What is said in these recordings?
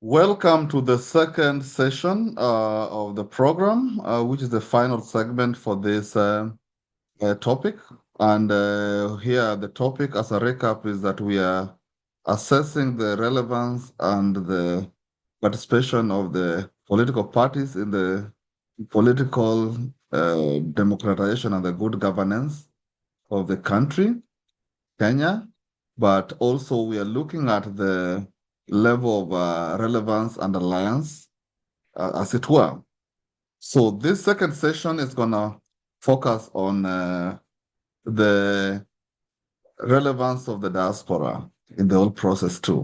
Welcome to the second session of the program, which is the final segment for this topic. And here, the topic as a recap is that we are assessing the relevance and the participation of the political parties in the political democratization and the good governance of the country, Kenya. But also, we are looking at the level of relevance and alliance, as it were. So this second session is going to focus on the relevance of the diaspora in the whole process too.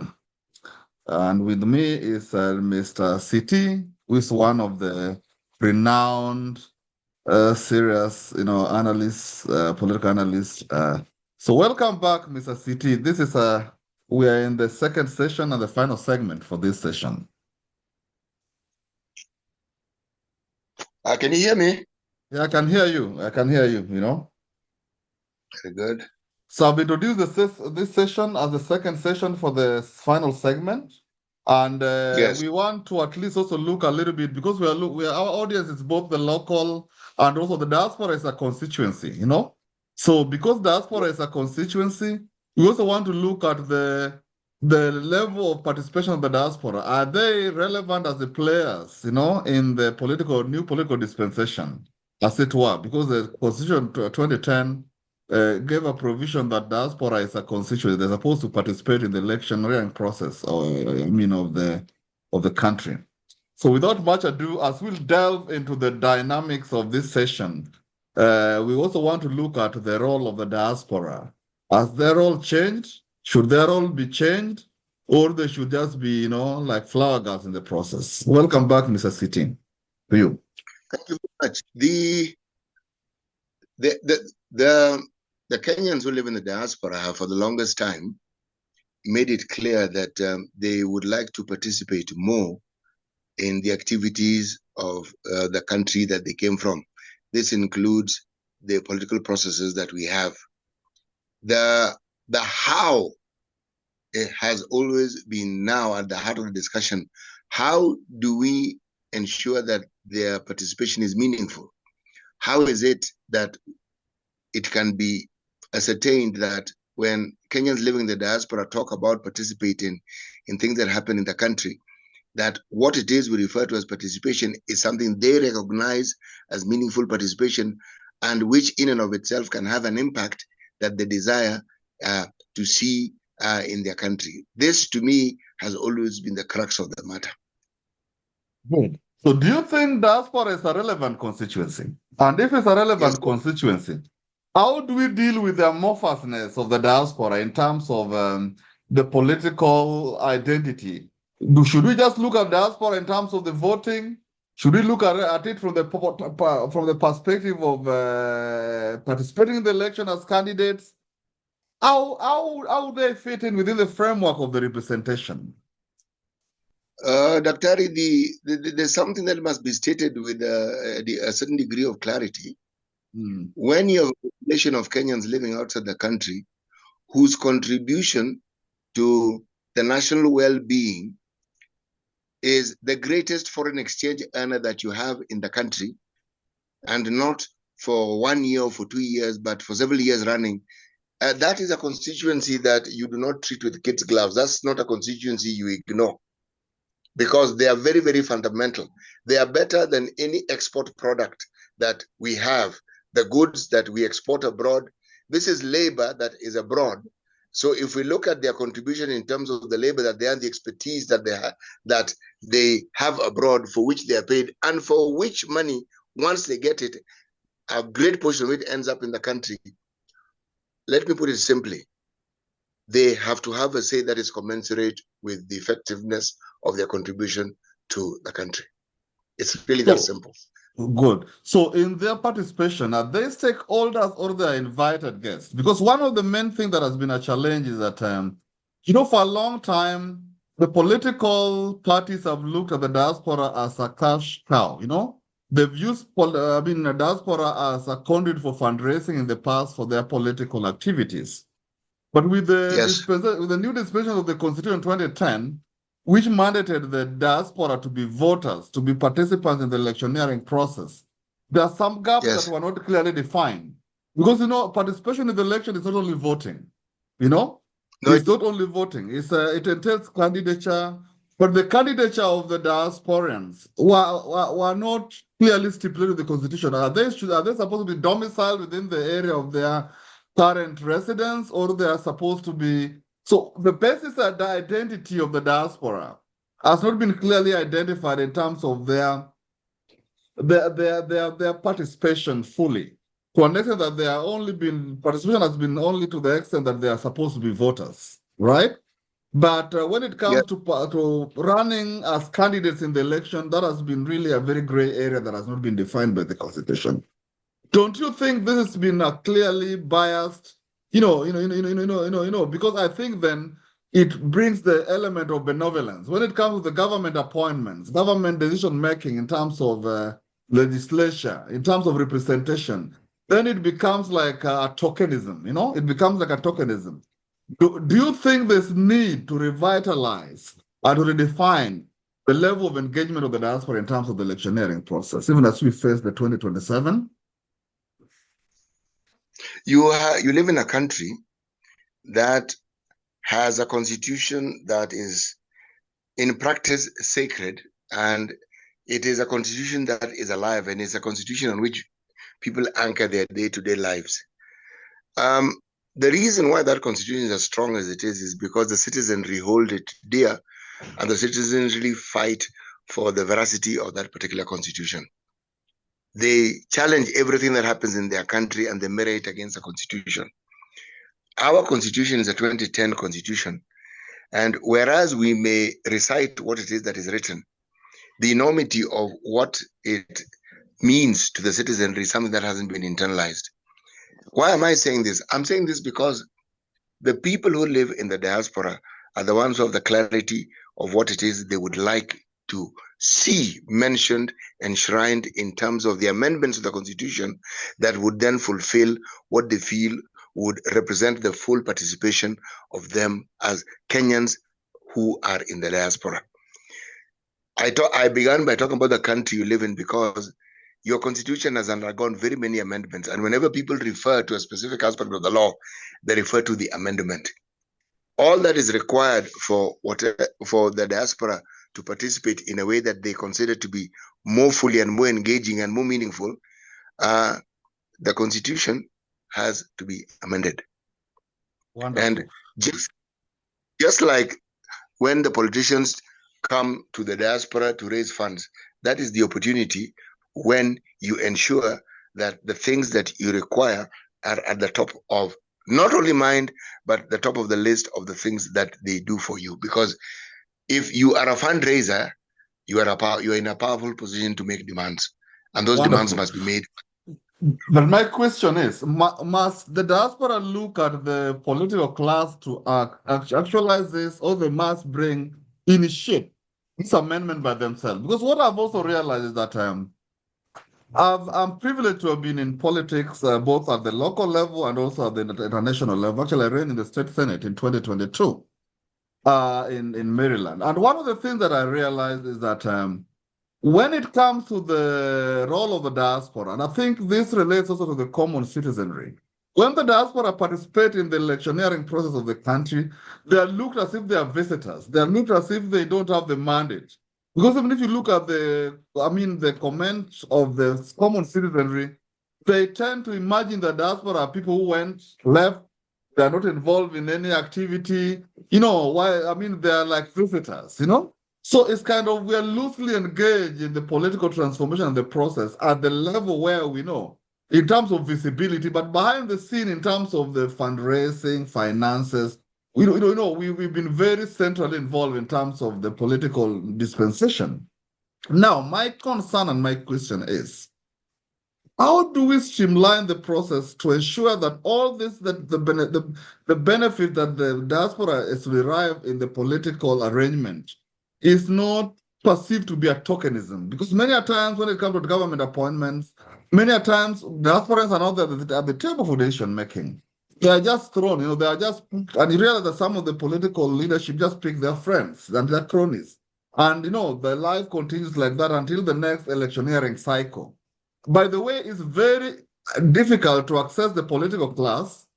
And with me is Mr. CT, who is one of the renowned, serious, analysts, political analysts. So welcome back, Mr. CT. This is we are in the second session and the final segment for this session. Can you hear me? Yeah, I can hear you. Very good. So I've introduced this session as the second session for the final segment. And Yes. we want to at least also look a little bit, because our audience is both the local and also the diaspora is a constituency, So because diaspora is a constituency, we also want to look at the level of participation of the diaspora. Are they relevant as the players, in the new political dispensation, as it were? Because the Constitution 2010 gave a provision that diaspora is a constituency. They're supposed to participate in the electioneering process, of the country. So without much ado, as we'll delve into the dynamics of this session, we also want to look at the role of the diaspora. Has their role changed? Should their role be changed? Or they should just be, like flower girls in the process? Welcome back, Mr. Sitting. To you. Thank you very much. The Kenyans who live in the diaspora have, for the longest time, made it clear that they would like to participate more in the activities of the country that they came from. This includes the political processes that we have. The how it has always been now at the heart of the discussion. How do we ensure that their participation is meaningful? How is it that it can be ascertained that when Kenyans living in the diaspora talk about participating in things that happen in the country, that what it is we refer to as participation is something they recognize as meaningful participation, and which in and of itself can have an impact that they desire to see in their country. This, to me, has always been the crux of the matter. Good. So do you think diaspora is a relevant constituency? And if it's a relevant constituency, how do we deal with the amorphousness of the diaspora in terms of the political identity? Should we just look at diaspora in terms of the voting? Should we look at it from the perspective of participating in the election as candidates? How they fit in within the framework of the representation? Daktari, there's something that must be stated with a certain degree of clarity. When you have a population of Kenyans living outside the country whose contribution to the national well-being is the greatest foreign exchange earner that you have in the country, and not for 1 year or for 2 years, but for several years running, that is a constituency that you do not treat with kids' gloves. That's not a constituency you ignore, because they are very, very fundamental. They are better than any export product that we have. The goods that we export abroad, this is labor that is abroad. So if we look at their contribution in terms of the labor that they have, the expertise that they have abroad, for which they are paid, and for which money, once they get it, a great portion of it ends up in the country. Let me put it simply. They have to have a say that is commensurate with the effectiveness of their contribution to the country. It's really that simple. Good. So in their participation, are they stakeholders or they are invited guests? Because one of the main things that has been a challenge is that, for a long time, the political parties have looked at the diaspora as a cash cow, They've used the diaspora as a conduit for fundraising in the past for their political activities. But with the new dispensation of the Constitution 2010, which mandated the diaspora to be voters, to be participants in the electioneering process. There are some gaps Yes. that were not clearly defined. Because, participation in the election is not only voting, No, it's not only voting, it entails candidature, but the candidature of the diasporans were not clearly stipulated in the constitution. Are they supposed to be domiciled within the area of their current residence, or they are supposed to be? So the basis of the identity of the diaspora has not been clearly identified in terms of their participation fully. To an extent that participation has been only to the extent that they are supposed to be voters, right? But when it yes. comes to running as candidates in the election, that has been really a very gray area that has not been defined by the Constitution. Don't you think this has been a clearly biased, because I think then it brings the element of benevolence when it comes to the government appointments, government decision making in terms of legislature, in terms of representation. Then it becomes like a tokenism, it becomes like a tokenism. Do you think there's need to revitalize or to redefine the level of engagement of the diaspora in terms of the electioneering process, even as we face the 2027? You live in a country that has a constitution that is in practice sacred, and it is a constitution that is alive, and it's a constitution on which people anchor their day-to-day lives. The reason why that constitution is as strong as it is because the citizenry hold it dear, and the citizens really fight for the veracity of that particular constitution. They challenge everything that happens in their country, and they mirror it against the constitution. Our constitution is a 2010 constitution, and whereas we may recite what it is that is written, the enormity of what it means to the citizenry is something that hasn't been internalized. Why am I saying this? I'm saying this because the people who live in the diaspora are the ones who have the clarity of what it is they would like to see mentioned, enshrined in terms of the amendments to the constitution that would then fulfill what they feel would represent the full participation of them as Kenyans who are in the diaspora. I began by talking about the country you live in because your constitution has undergone very many amendments, and whenever people refer to a specific aspect of the law, they refer to the amendment. All that is required for the diaspora to participate in a way that they consider to be more fully and more engaging and more meaningful, the constitution has to be amended. Wonderful. And just like when the politicians come to the diaspora to raise funds, that is the opportunity when you ensure that the things that you require are at the top of not only mind, but the top of the list of the things that they do for you. Because if you are a fundraiser, you are in a powerful position to make demands, and those demands must be made. But my question is, must the diaspora look at the political class to actualize this, or they must initiate this amendment by themselves? Because what I've also realized is that I'm privileged to have been in politics, both at the local level and also at the international level. Actually, I ran in the state senate in 2022 in Maryland. And one of the things that I realized is that when it comes to the role of the diaspora, and I think this relates also to the common citizenry, when the diaspora participate in the electioneering process of the country, they are looked as if they are visitors. They are looked as if they don't have the mandate. Because even if you look at the comments of the common citizenry, they tend to imagine the diaspora are people who left, they are not involved in any activity. They are like visitors, So it's kind of, we are loosely engaged in the political transformation of the process at the level where we know, in terms of visibility, but behind the scene, in terms of the fundraising, finances, we've been very centrally involved in terms of the political dispensation. Now, my concern and my question is, how do we streamline the process to ensure that all this, that the benefit that the diaspora is derived in the political arrangement is not perceived to be a tokenism? Because many a times when it comes to government appointments, many a times diasporans are not at the table for decision making. They are just thrown, they are just, and you realize that some of the political leadership just pick their friends and their cronies. And, the life continues like that until the next electioneering cycle. By the way, it's very difficult to access the political class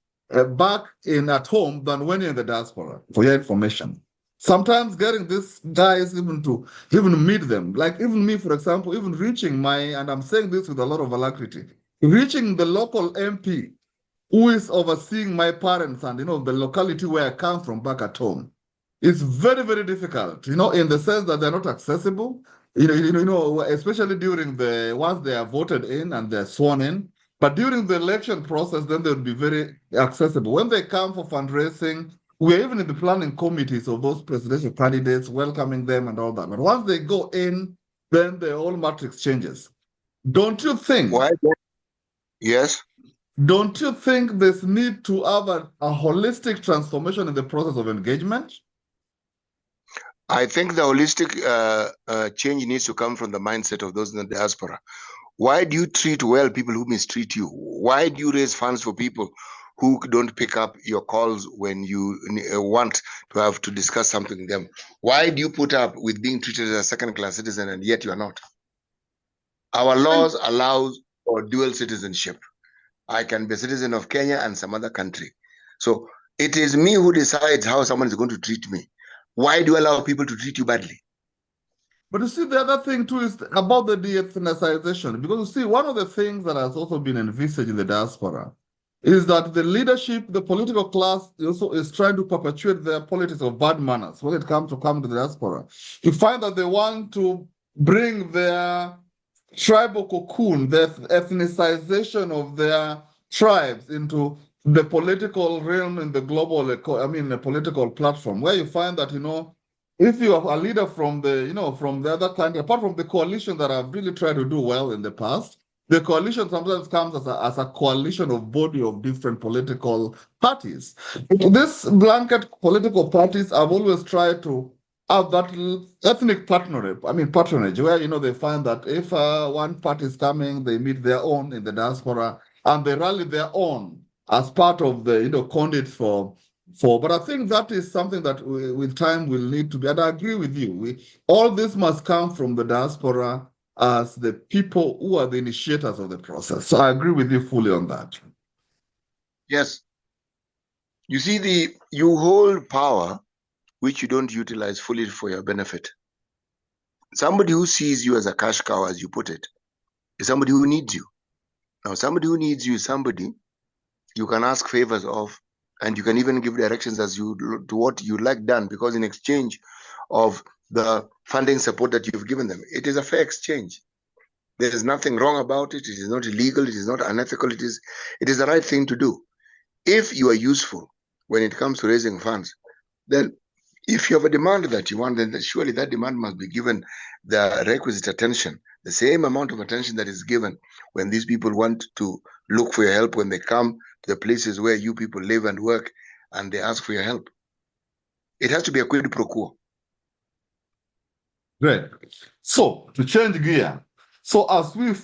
back in at home than when you're in the diaspora, for your information. Sometimes getting these guys even meet them, like even me, for example, even reaching and I'm saying this with a lot of alacrity, reaching the local MP who is overseeing my parents and the locality where I come from back at home. It's very, very difficult, in the sense that they're not accessible, especially during once they are voted in and they're sworn in. But during the election process, then they'll be very accessible. When they come for fundraising, we're even in the planning committees of those presidential candidates, welcoming them and all that. But once they go in, then the whole matrix changes. Don't you think? Why? Yes. Don't you think there's need to have a holistic transformation in the process of engagement? I think the holistic change needs to come from the mindset of those in the diaspora. Why do you treat well people who mistreat you? Why do you raise funds for people who don't pick up your calls when you want to have to discuss something with them? Why do you put up with being treated as a second-class citizen and yet you are not? Our laws allow for dual citizenship. I can be a citizen of Kenya and some other country. So it is me who decides how someone is going to treat me. Why do you allow people to treat you badly? But you see, the other thing too is about the de-ethnicization. Because you see, one of the things that has also been envisaged in the diaspora is that the leadership, the political class, also is trying to perpetuate their politics of bad manners when it comes to come to the diaspora. You find that they want to bring their tribal cocoon, the ethnicization of their tribes into the political realm in the global, the political platform, where you find that, if you are a leader from from the other country, apart from the coalition that have really tried to do well in the past, the coalition sometimes comes as a coalition of body of different political parties. These blanket political parties have always tried to have that ethnic patronage, where they find that if one party is coming, they meet their own in the diaspora and they rally their own as part of the conduit for. But I think that is something that with time will need to be. And I agree with you. All this must come from the diaspora as the people who are the initiators of the process. So I agree with you fully on that. Yes. You see, you hold power which you don't utilize fully for your benefit. Somebody who sees you as a cash cow, as you put it, is somebody who needs you. Now, somebody who needs you is somebody you can ask favors of, and you can even give directions to what you like done, because in exchange of the funding support that you've given them, it is a fair exchange. There is nothing wrong about it. It is not illegal. It is not unethical. It is the right thing to do. If you are useful when it comes to raising funds, then if you have a demand that you want, then surely that demand must be given the requisite attention, the same amount of attention that is given when these people want to look for your help, when they come to the places where you people live and work and they ask for your help. It has to be a quid pro quo. Great. So to change gear, so as we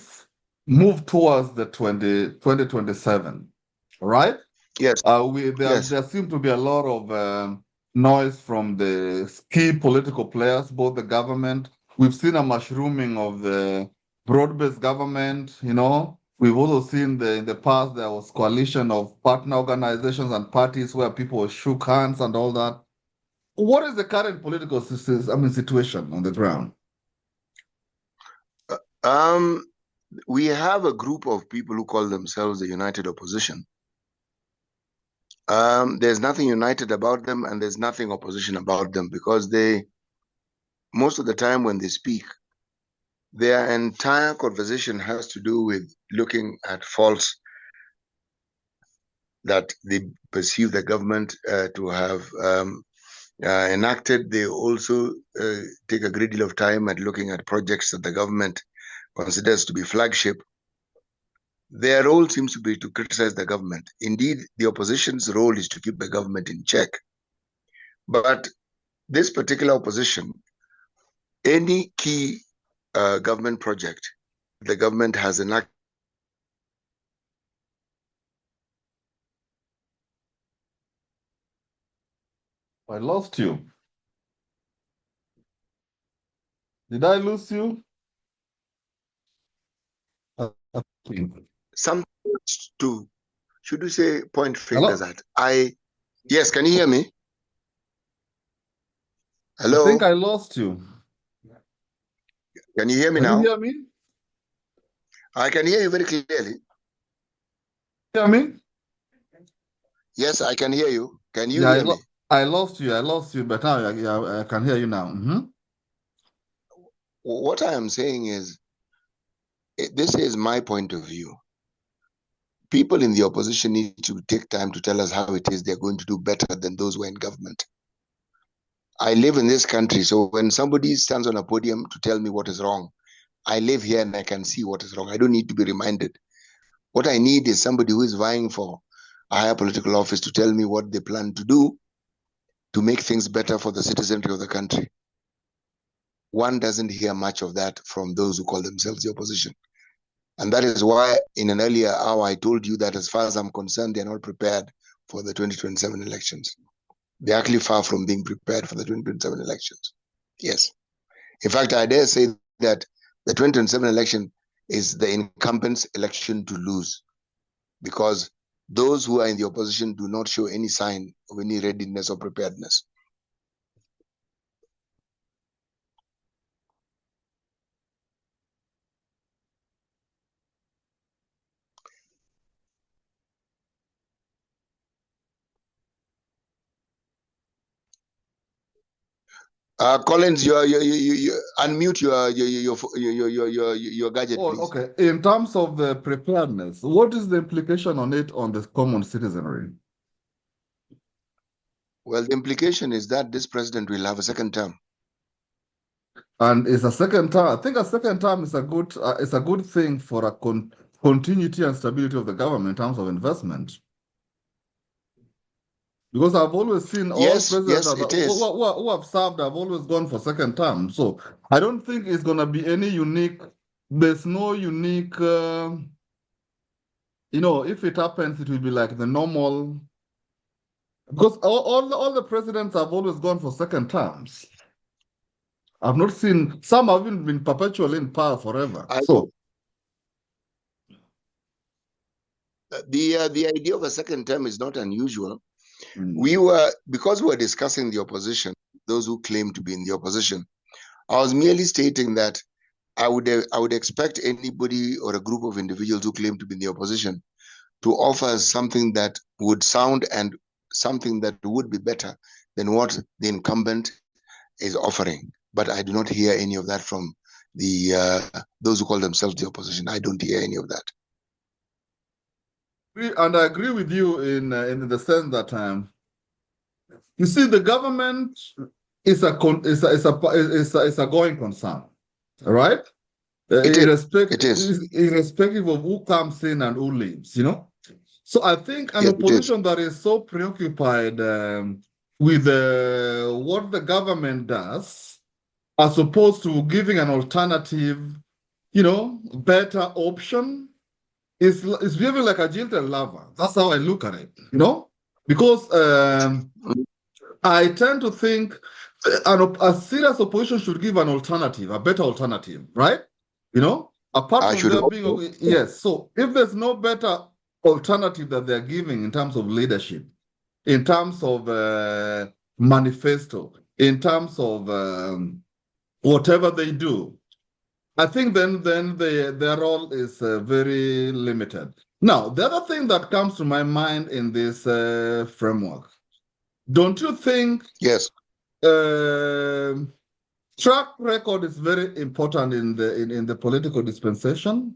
move towards the 2027, right? Yes. There seems to be a lot of noise from the key political players, both the government. We've seen a mushrooming of the broad-based government. We've also seen in the past there was coalition of partner organizations and parties where people shook hands and all that. What is the current political situation on the ground? We have a group of people who call themselves the United Opposition. There's nothing united about them, and there's nothing opposition about them, because most of the time when they speak, their entire conversation has to do with looking at faults that they perceive the government to have enacted. They also take a great deal of time at looking at projects that the government considers to be flagship. Their role seems to be to criticize the government. Indeed, the opposition's role is to keep the government in check. But this particular opposition, any key government project the government has enacted I lost you. Did I lose you? Some to, should you say, point fingers Hello? at. Yes, can you hear me? I think Hello? I lost you. Can you hear me Can you now? hear me? I can hear you very clearly. Hear me? Yes, I can hear you. Can you Yeah, hear me? I lost you. I lost you, but now I can hear you now. What I am saying is, this is my point of view. People in the opposition need to take time to tell us how it is they're going to do better than those who are in government. I live in this country, so when somebody stands on a podium to tell me what is wrong, I live here and I can see what is wrong. I don't need to be reminded. What I need is somebody who is vying for a higher political office to tell me what they plan to do to make things better for the citizenry of the country. One doesn't hear much of that from those who call themselves the opposition. And that is why in an earlier hour, I told you that as far as I'm concerned, they're not prepared for the 2027 elections. They're actually far from being prepared for the 2027 elections. Yes. In fact, I dare say that the 2027 election is the incumbent's election to lose, because those who are in the opposition do not show any sign of any readiness or preparedness. Collins, you unmute your gadget, Oh, please. okay. In terms of the preparedness, what is the implication on it on the common citizenry? Well, the implication is that this president will have a second term. And it's a second term. I think a second term is a good thing for a continuity and stability of the government in terms of investment. Because I've always seen all Yes, presidents yes, it is. who have served have always gone for second term. So I don't think it's going to be any unique. There's no unique. If it happens, it will be like the normal. Because all the presidents have always gone for second terms. I've not seen some have even been perpetually in power forever. I, So the idea of a second term is not unusual. mm. Because we were discussing the opposition, those who claim to be in the opposition. I was merely stating that I would expect anybody or a group of individuals who claim to be in the opposition to offer something that would sound and something that would be better than what the incumbent is offering. But I do not hear any of that from those who call themselves the opposition. I don't hear any of that. And I agree with you in the sense that you see the government is a going concern, right? It is. It is. Irrespective of who comes in and who leaves, So I think an Yes, it is. opposition that is so preoccupied with what the government does, as opposed to giving an alternative, better option, is behaving like a jilted lover. That's how I look at it. Because I tend to think a serious opposition should give an alternative, a better alternative, right? Apart I from should there hope being, so. yes. So if there's no better alternative that they're giving in terms of leadership, in terms of manifesto, in terms of whatever they do, I think then their role is very limited. Now, the other thing that comes to my mind in this framework, don't you think Yes. uh, track record is very important in the political dispensation?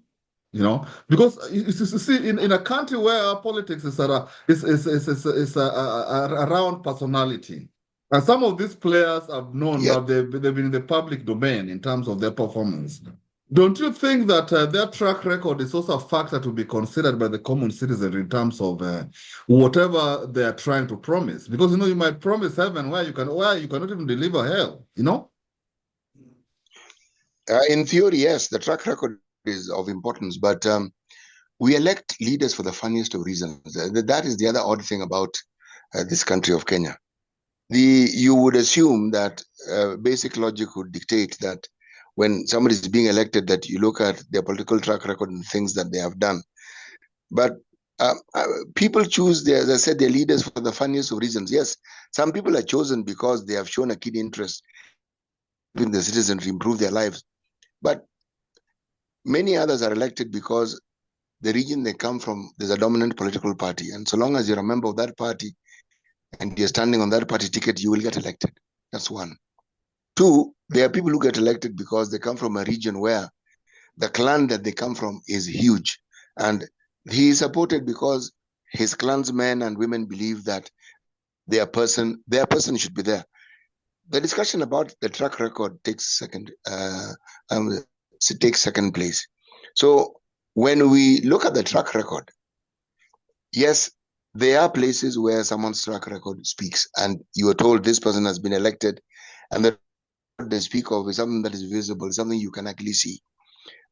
Because you see, in a country where politics is around personality, and some of these players have known Yes. that they've been in the public domain in terms of their performance. Don't you think that their track record is also a factor to be considered by the common citizen in terms of whatever they are trying to promise? Because you might promise heaven where you cannot even deliver hell. In theory, yes, the track record is of importance, but we elect leaders for the funniest of reasons. That is the other odd thing about this country of Kenya. you would assume that basic logic would dictate that when somebody is being elected, that you look at their political track record and things that they have done. But people choose, as I said, their leaders for the funniest of reasons. Yes, some people are chosen because they have shown a keen interest in the citizens to improve their lives. But many others are elected because the region they come from, there's a dominant political party. And so long as you're a member of that party and you're standing on that party ticket, you will get elected. That's one. Two, there are people who get elected because they come from a region where the clan that they come from is huge. And he is supported because his clansmen and women believe that their person should be there. The discussion about the track record takes second place. So when we look at the track record, yes, there are places where someone's track record speaks, and you are told this person has been elected, and the they speak of is something that is visible, something you can actually see.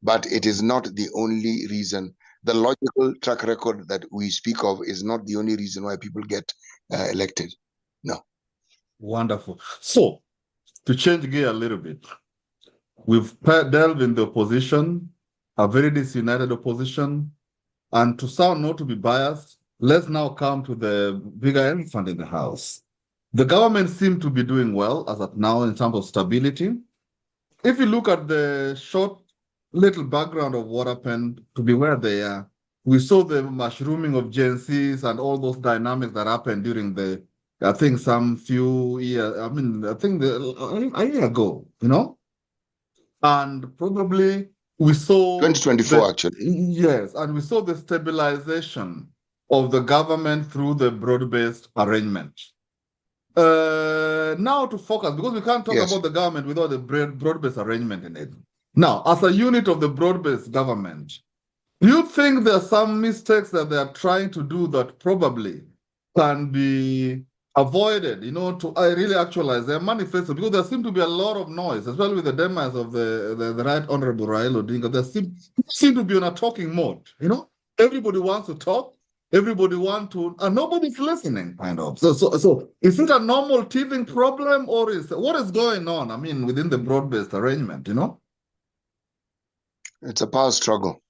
But it is not the only reason. The logical track record that we speak of is not the only reason why people get elected. No. Wonderful. So, to change gear a little bit, we've delved in the opposition, a very disunited opposition, and to sound not to be biased, let's now come to the bigger elephant in the house. The government seems to be doing well as of now in terms of stability. If you look at the short little background of what happened to be where they are, we saw the mushrooming of Gen Zs and all those dynamics that happened during I think some few years, I think a year ago, and probably we saw 2024 actually. Yes, and we saw the stabilization of the government through the broad-based arrangement. Now to focus, because we can't talk about the government without the broad-based arrangement in it. Now, as a unit of the broad-based government, do you think there are some mistakes that they are trying to do that probably can be avoided, to really actualize their manifesto? Because there seems to be a lot of noise, especially with the demise of the Right Honorable Raila Odinga. There seem to be on a talking mode, Everybody wants to talk, everybody wants to, and nobody's listening, kind of. So is it a normal teething problem, or what is going on, within the broad-based arrangement, It's a power struggle.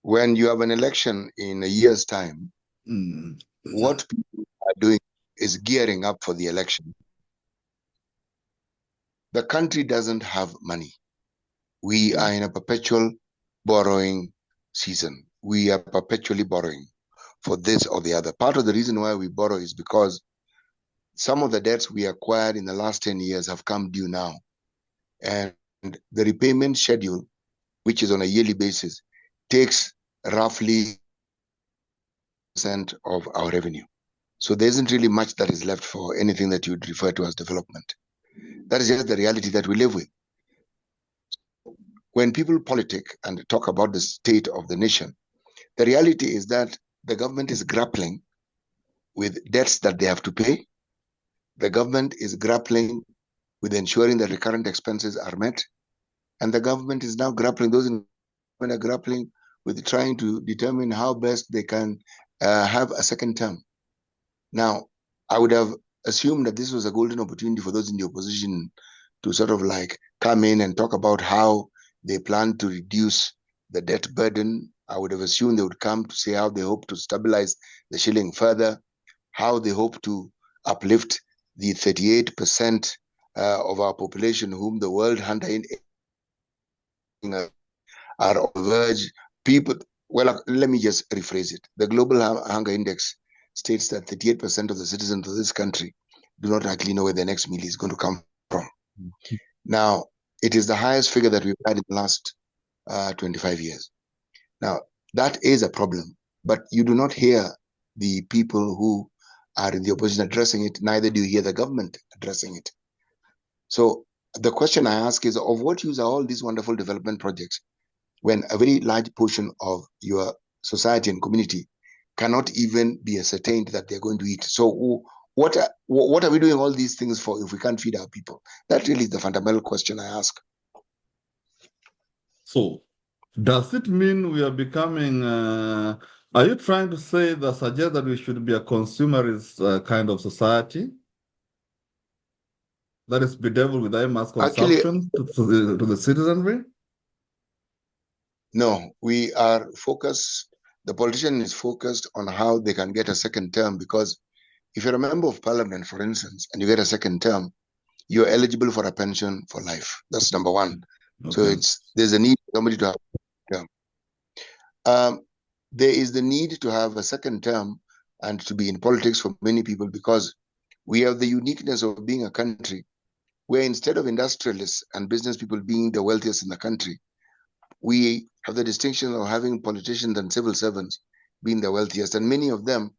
When you have an election in a year's time, what people are doing is gearing up for the election. The country doesn't have money. We are in a perpetual borrowing season. We are perpetually borrowing for this or the other. Part of the reason why we borrow is because some of the debts we acquired in the last 10 years have come due now. And the repayment schedule, which is on a yearly basis, takes roughly % of our revenue. So there isn't really much that is left for anything that you would refer to as development. That is just the reality that we live with. When people politic and talk about the state of the nation, the reality is that the government is grappling with debts that they have to pay. The government is grappling with ensuring that recurrent expenses are met. And the government is now grappling, those in are grappling with trying to determine how best they can have a second term. Now, I would have assumed that this was a golden opportunity for those in the opposition to sort of like come in and talk about how they plan to reduce the debt burden. I would have assumed they would come to say how they hope to stabilize the shilling further, how they hope to uplift the 38% of our population whom the World Hunger Index are on the verge. People, well, let me just rephrase it. The Global Hunger Index states that 38% of the citizens of this country do not actually know where the next meal is going to come from. Now, it is the highest figure that we've had in the last 25 years. Now, that is a problem, but you do not hear the people who are in the opposition addressing it, neither do you hear the government addressing it. So the question I ask is, of what use are all these wonderful development projects when a very large portion of your society and community cannot even be ascertained that they're going to eat? So what are we doing all these things for if we can't feed our people? That really is the fundamental question I ask. So does it mean we are becoming, are you trying to suggest that we should be a consumerist kind of society? That is bedeviled with high mass Actually, consumption to the citizenry? no, we are focused, the politician is focused on how they can get a second term, because if you're a member of parliament, for instance, and you get a second term, you're eligible for a pension for life. That's number one. Okay. So there's a need for somebody to have a term. There is the need to have a second term and to be in politics for many people, because we have the uniqueness of being a country where, instead of industrialists and business people being the wealthiest in the country, we have the distinction of having politicians and civil servants being the wealthiest. And many of them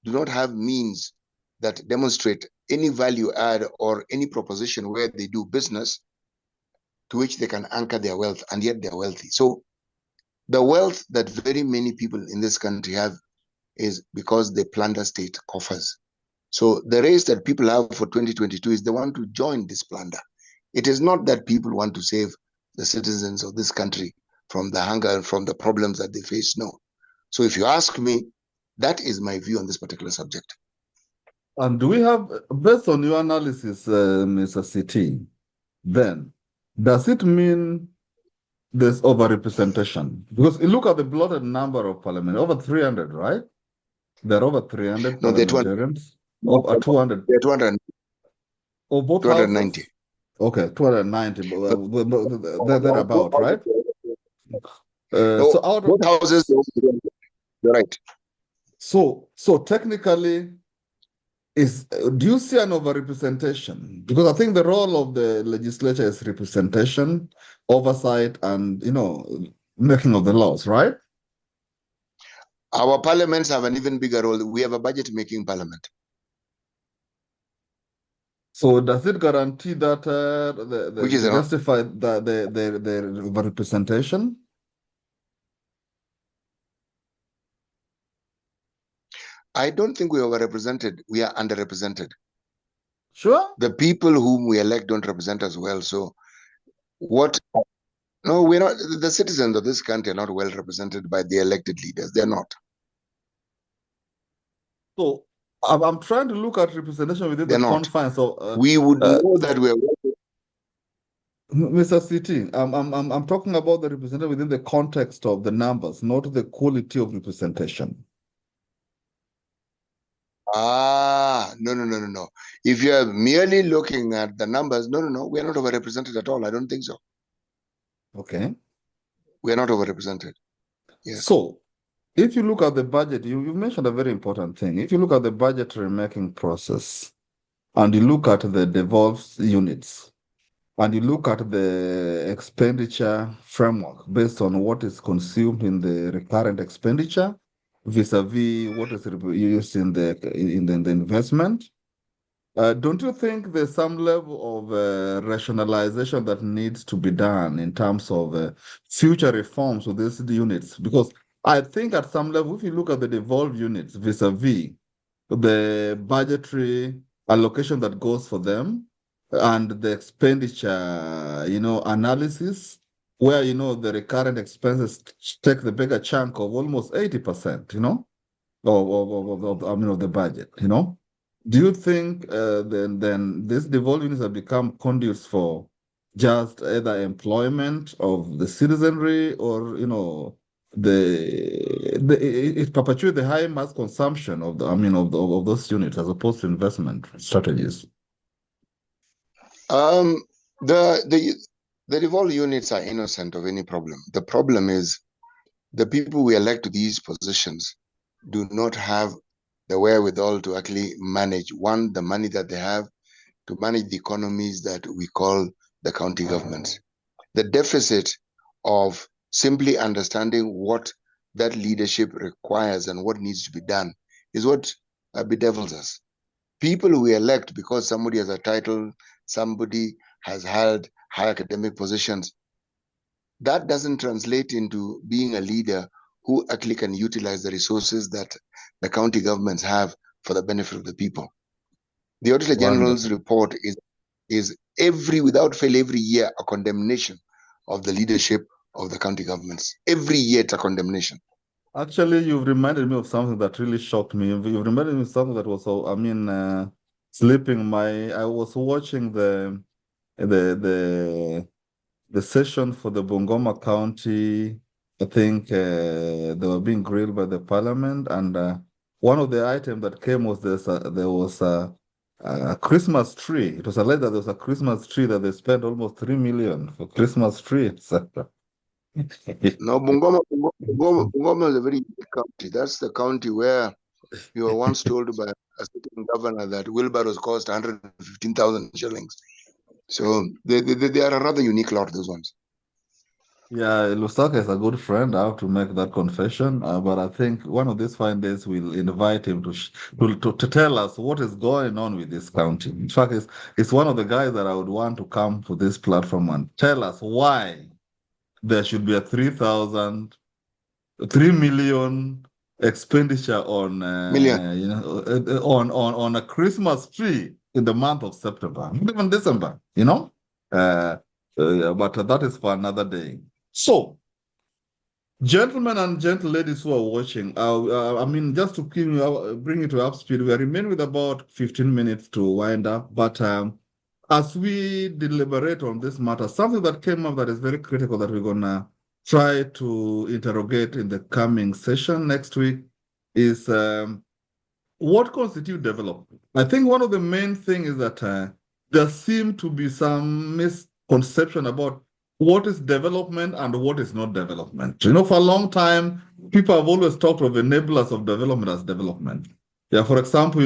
do not have means that demonstrate any value add or any proposition where they do business to which they can anchor their wealth, and yet they're wealthy. So the wealth that very many people in this country have is because they plunder state coffers. So the race that people have for 2022 is they want to join this plunder. It is not that people want to save the citizens of this country from the hunger and from the problems that they face. No. So if you ask me, that is my view on this particular subject. And do we have, based on your analysis, Mr. CT, then, does it mean there's overrepresentation? Because you look at the bloated number of parliament, over 300, right? There are over 300 No, parliamentarians. Over 200. They're 200. Or both 290. houses? Okay, 290, they're about, right? So out of, both houses, you're right. So technically, do you see an overrepresentation? Because I think the role of the legislature is representation, oversight, and making of the laws, right? Our parliaments have an even bigger role. We have a budget-making parliament. So does it guarantee that they justify the representation? I don't think we are overrepresented. We are underrepresented. Sure. The people whom we elect don't represent us well. So what? No, we're not. The citizens of this country are not well represented by the elected leaders. They're not. So I'm trying to look at representation within the confines of. We would know that we're. Mr. CT, I'm talking about the representation within the context of the numbers, not the quality of representation. No. If you're merely looking at the numbers, no, we're not overrepresented at all. I don't think so. Okay. We're not overrepresented. Yes. So, if you look at the budget, you've mentioned a very important thing. If you look at the budgetary making process, and you look at the devolved units, and you look at the expenditure framework based on what is consumed in the recurrent expenditure vis-a-vis what is used in the investment, don't you think there's some level of rationalization that needs to be done in terms of future reforms of these units? Because I think at some level, if you look at the devolved units vis-a-vis the budgetary allocation that goes for them and the expenditure, analysis, where, the recurrent expenses take the bigger chunk of almost 80%, of the budget, Do you think then these devolved units have become conduits for just either employment of the citizenry or, it perpetuates the high mass consumption of of those units as opposed to investment strategies? The devolved units are innocent of any problem. The problem is the people we elect to these positions do not have the wherewithal to actually manage, one, the money that they have, to manage the economies that we call the county governments. The deficit of simply understanding what that leadership requires and what needs to be done is what bedevils us. People we elect because somebody has a title, somebody has held high academic positions, that doesn't translate into being a leader who actually can utilize the resources that the county governments have for the benefit of the people. The Auditor General's report is without fail, every year a condemnation of the leadership of the county governments. Every year it's a condemnation. Actually, you've reminded me of something that really shocked me. You've reminded me of something that was, sleeping. I was watching the the session for the Bungoma County. I think they were being grilled by the parliament, and one of the items that came was there was a Christmas tree. It was alleged that there was a Christmas tree that they spent almost 3 million for Christmas tree, etc. Now, Bungoma is a very unique county. That's the county where you were once told by a certain governor that wheelbarrows cost 115,000 shillings. So they are a rather unique lot, those ones. Yeah, Lusaka is a good friend. I have to make that confession. But I think one of these fine days we'll invite him to tell us what is going on with this county. In fact, it's one of the guys that I would want to come to this platform and tell us why there should be a 3 million expenditure on Million. on a Christmas tree in the month of September, not even December, you know. But that is for another day. So, gentlemen and gentle ladies who are watching, I mean, just to bring you to up speed, we remain with about 15 minutes to wind up. But as we deliberate on this matter, something that came up that is very critical that we're going to try to interrogate in the coming session next week is what constitutes development? I think one of the main things is that there seem to be some misconception about what is development and what is not development. You know, for a long time, people have always talked of enablers of development as development. Yeah, for example,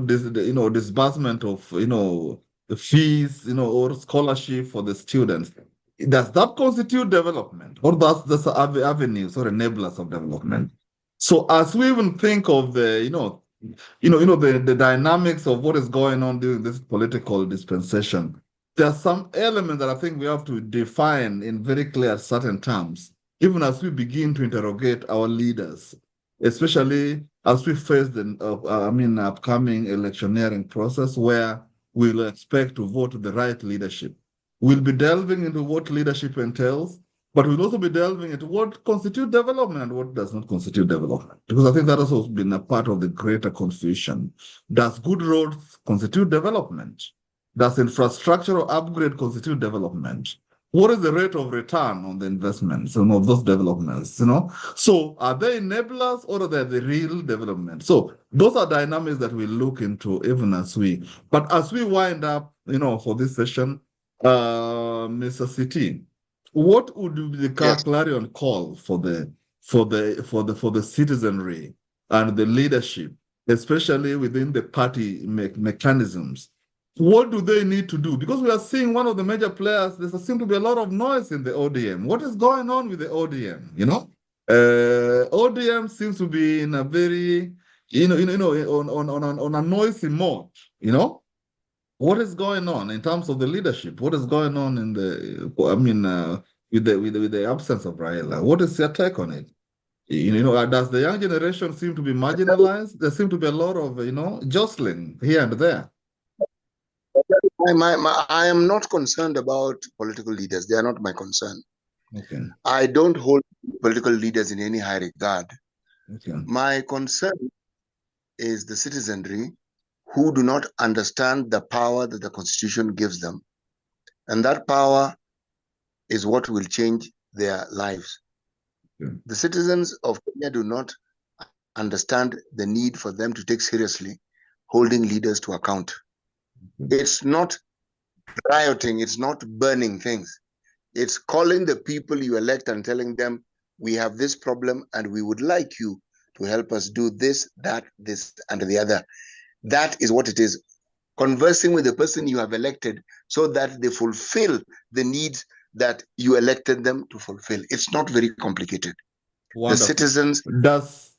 disbursement of the fees, or scholarship for the students. Does that constitute development, or that's avenues or enablers of development? So as we even think of the dynamics of what is going on during this political dispensation, there are some elements that I think we have to define in very clear, certain terms, even as we begin to interrogate our leaders, especially as we face the, upcoming electioneering process where we'll expect to vote the right leadership. We'll be delving into what leadership entails, but we'll also be delving into what constitutes development and what does not constitute development. Because I think that has also been a part of the greater confusion. Does good roads constitute development? Does infrastructural upgrade constitute development? What is the rate of return on the investments of those developments? So are they enablers or are they the real development? So those are dynamics that we look into even but as we wind up, for this session, Mr. CT, what would be the Yes. clarion call for the citizenry and the leadership, especially within the party mechanisms? What do they need to do? Because we are seeing one of the major players, there seems to be a lot of noise in the ODM. What is going on with the ODM? ODM seems to be in a very, on a noisy mode, What is going on in terms of the leadership? What is going on with the absence of Raila? What is your take on it? Does the young generation seem to be marginalized? There seem to be a lot of, jostling here and there. I am not concerned about political leaders. They are not my concern. Okay. I don't hold political leaders in any high regard. Okay. My concern is the citizenry who do not understand the power that the Constitution gives them. And that power is what will change their lives. Okay. The citizens of Kenya do not understand the need for them to take seriously holding leaders to account. Okay. It's not rioting, it's not burning things. It's calling the people you elect and telling them, we have this problem and we would like you to help us do this, that, this, and the other. That is what it is. Conversing with the person you have elected so that they fulfill the needs that you elected them to fulfill. It's not very complicated. Wonderful. The citizens does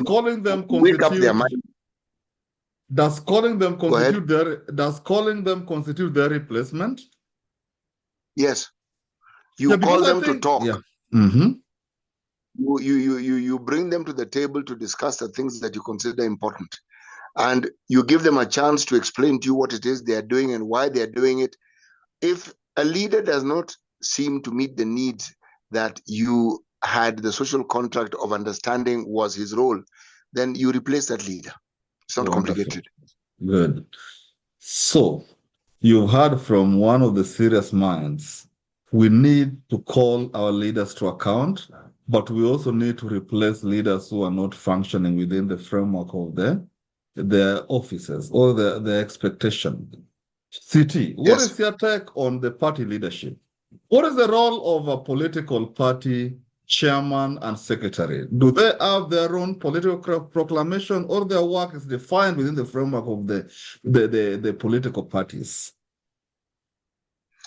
calling them wake up their mind. Does calling them constitute their replacement? Yes. You call them to talk. Yeah. Mm-hmm. You bring them to the table to discuss the things that you consider important. And you give them a chance to explain to you what it is they are doing and why they are doing it. If a leader does not seem to meet the needs that you had the social contract of understanding was his role, then you replace that leader. It's not complicated. Good. So, you heard from one of the serious minds. We need to call our leaders to account, but we also need to replace leaders who are not functioning within the framework of their offices or their expectation. CT, what Yes. is your take on the party leadership? What is the role of a political party chairman and secretary? Do they have their own political proclamation, or their work is defined within the framework of the political parties?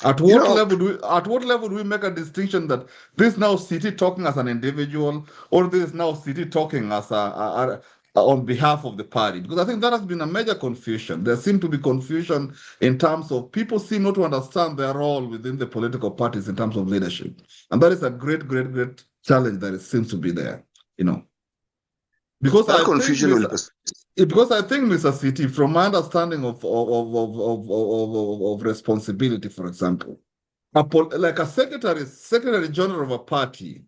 At You what know, level do we make a distinction that this now city talking as an individual, or this now city talking as on behalf of the party? Because I think that has been a major confusion. There seems to be confusion in terms of people seem not to understand their role within the political parties in terms of leadership, and that is a great, great, great challenge that it seems to be there. You know, because that I think confusion will Mr. persist. Because I think, Mr. City, from my understanding of responsibility, for example, like a secretary general of a party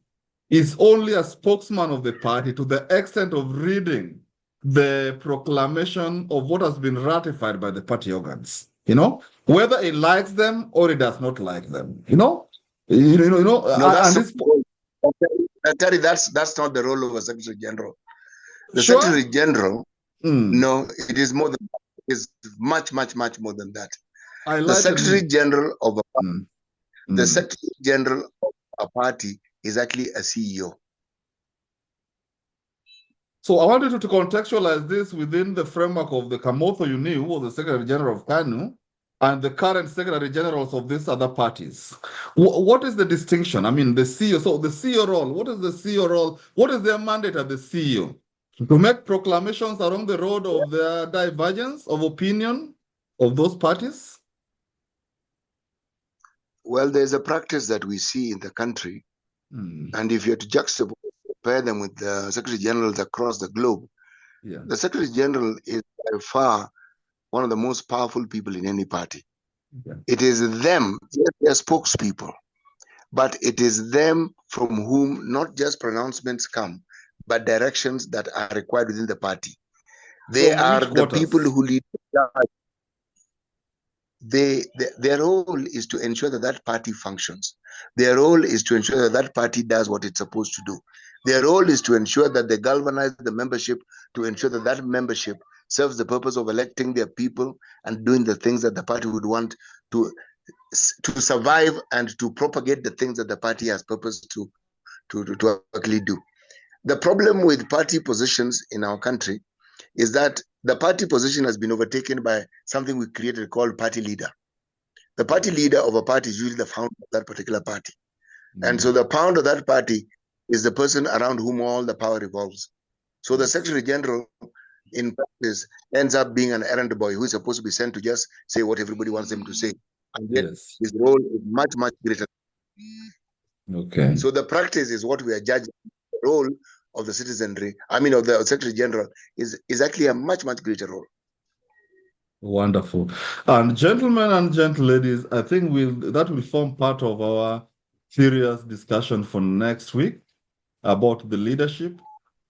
is only a spokesman of the party to the extent of reading the proclamation of what has been ratified by the party organs. Whether he likes them or he does not like them. No, And that's this. Terry, that's not the role of a Secretary General. The Sure. Secretary General, Mm. no, it is more than that. It is much, much, much more than that. I The lighten Secretary me. General of a Mm. the Mm. Secretary General of a party is actually a CEO. So I wanted you to contextualize this within the framework of the Kamotho you knew, who was the Secretary General of KANU, and the current Secretary Generals of these other parties. What is the distinction? I mean, the CEO, so the CEO role, what is the CEO role? What is their mandate as the CEO? To make proclamations along the road of their divergence of opinion of those parties? Well, there's a practice that we see in the country, and if you're to compare them with the Secretary Generals across the globe, Yeah. the Secretary General is by far one of the most powerful people in any party. Yeah. It is them, they're spokespeople, but it is them from whom not just pronouncements come, but directions that are required within the party. They From are which the people quarters? who lead. Their role is to ensure that that party functions. Their role is to ensure that that party does what it's supposed to do. Their role is to ensure that they galvanize the membership, to ensure that that membership serves the purpose of electing their people and doing the things that the party would want to survive and to propagate the things that the party has purpose to actually do. The problem with party positions in our country is that the party position has been overtaken by something we created called party leader. The party leader of a party is usually the founder of that particular party. And so the founder of that party is the person around whom all the power revolves. So the Secretary General in practice ends up being an errand boy who is supposed to be sent to just say what everybody wants him to say. And yet his role is much, much greater. Okay. So the practice is what we are judging. The role of the citizenry, of the Secretary General is actually a much, much greater role. Wonderful. And gentlemen and gentle ladies, I think that will form part of our serious discussion for next week about the leadership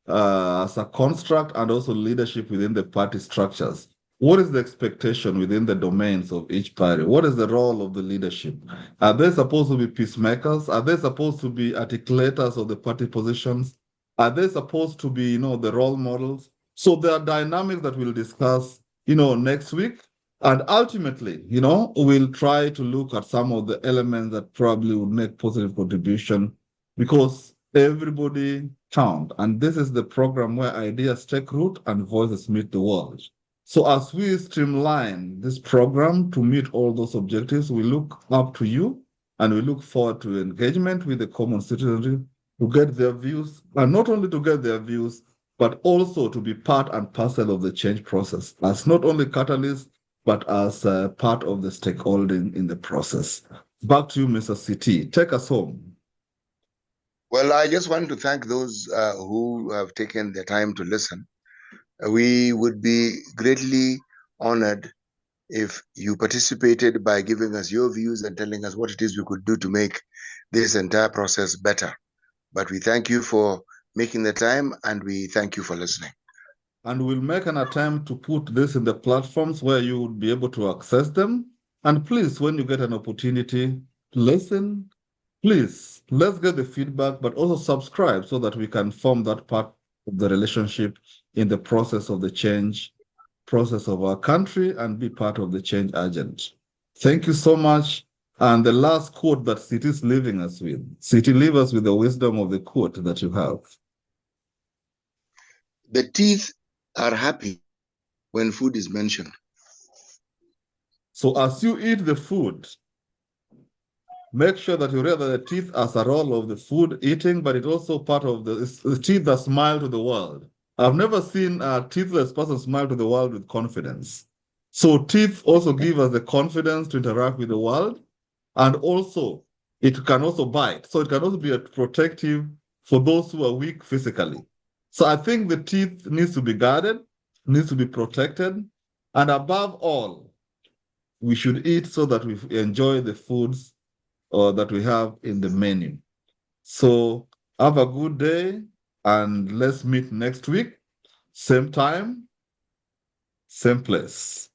as a construct and also leadership within the party structures. What is the expectation within the domains of each party? What is the role of the leadership? Are they supposed to be peacemakers? Are they supposed to be articulators of the party positions? Are they supposed to be, the role models? So there are dynamics that we'll discuss, next week. And ultimately, we'll try to look at some of the elements that probably would make positive contribution, because everybody count. And this is the program where ideas take root and voices meet the world. So as we streamline this program to meet all those objectives, we look up to you and we look forward to engagement with the common citizenry to get their views, and not only to get their views, but also to be part and parcel of the change process as not only catalysts, but as part of the stakeholding in the process. Back to you, Mr. CT. Take us home. Well, I just want to thank those who have taken the time to listen. We would be greatly honored if you participated by giving us your views and telling us what it is we could do to make this entire process better. But we thank you for making the time, and we thank you for listening. And we'll make an attempt to put this in the platforms where you would be able to access them. And please, when you get an opportunity, listen. Please, let's get the feedback, but also subscribe so that we can form that part of the relationship in the process of the change process of our country and be part of the change agent. Thank you so much. And the last quote that City is leaving us with. City, leave us with the wisdom of the quote that you have. The teeth are happy when food is mentioned. So as you eat the food, make sure that you realize that the teeth as a role of the food eating, but it's also part of the teeth that smile to the world. I've never seen a teethless person smile to the world with confidence. So teeth also give us the confidence to interact with the world, and also it can also bite. So it can also be a protective for those who are weak physically. So I think the teeth needs to be guarded, needs to be protected, and above all, we should eat so that we enjoy the foods that we have in the menu. So have a good day and let's meet next week. Same time, same place.